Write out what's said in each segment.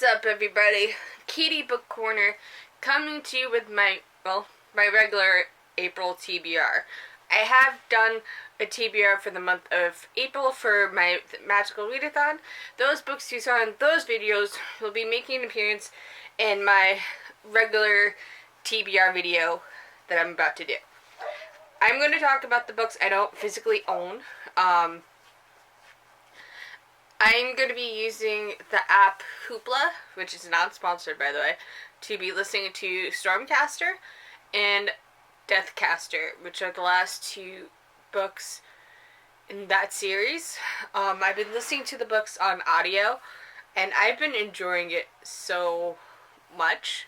What's up, everybody? Katie Book Corner coming to you with my regular April TBR. I have done a TBR for the month of April for my Magical Readathon. Those books you saw in those videos will be making an appearance in my regular TBR video that I'm about to do. I'm going to talk about the books I don't physically own. I'm going to be using the app Hoopla, which is not sponsored, by the way, to be listening to Stormcaster and Deathcaster, which are the last two books in that series. I've been listening to the books on audio, and I've been enjoying it so much.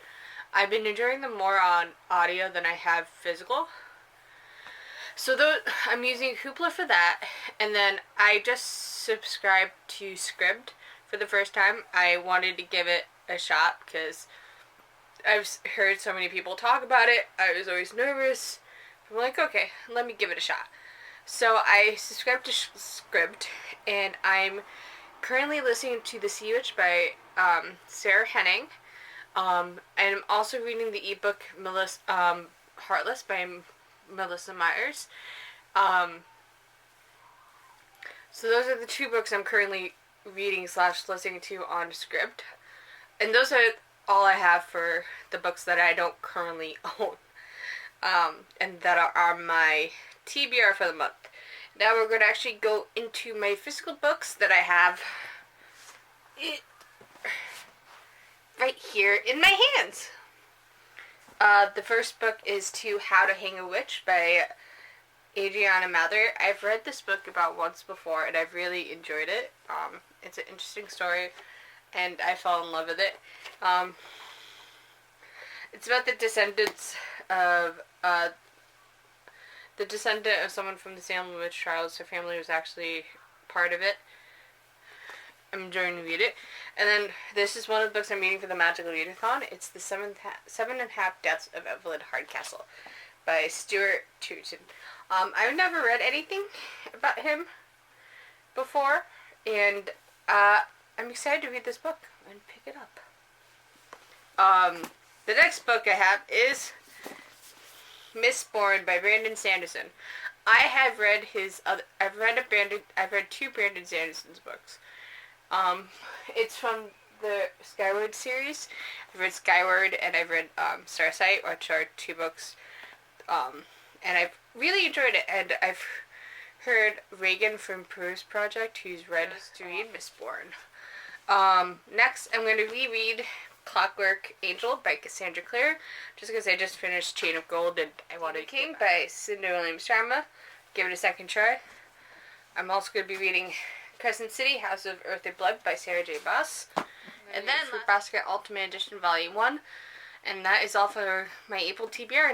I've been enjoying them more on audio than I have physical. So I'm using Hoopla for that, and then I just subscribed to Scribd for the first time. I wanted to give it a shot because I've heard so many people talk about it. I was always nervous. I'm like, okay, let me give it a shot. So I subscribed to Scribd, and I'm currently listening to The Sea Witch by Sarah Henning. And I'm also reading the ebook Heartless by Melissa Myers. So those are the two books I'm currently reading / listening to on Scribd. And those are all I have for the books that I don't currently own. And that are my TBR for the month. Now we're going to actually go into my physical books that I have right here in my hands. The first book is How to Hang a Witch by Adriana Mather. I've read this book about once before, and I've really enjoyed it. It's an interesting story, and I fell in love with it. It's about the descendant of someone from the Salem witch trials. Her family was actually part of it. I'm enjoying to read it. And then this is one of the books I'm reading for the Magical Readathon. It's the 7.5 Deaths of Evelyn Hardcastle by Stuart Turton. I've never read anything about him before, and I'm excited to read this book and pick it up. The next book I have is Mistborn by Brandon Sanderson. I've read two Brandon Sanderson's books. It's from the Skyward series. I've read Skyward and I've read Starsight, which are two books, and I've really enjoyed it. And I've heard Reagan from Peruse Project, who's read to read Mistborn. Next, I'm going to reread Clockwork Angel by Cassandra Clare, just because I just finished Chain of Gold and I wanted King by Cinda Williams Sharma. Give it a second try. I'm also going to be reading Crescent City, House of Earth and Blood by Sarah J. Boss. And then Fruit Basket Ultimate Edition Volume 1. And that is all for my April TBR.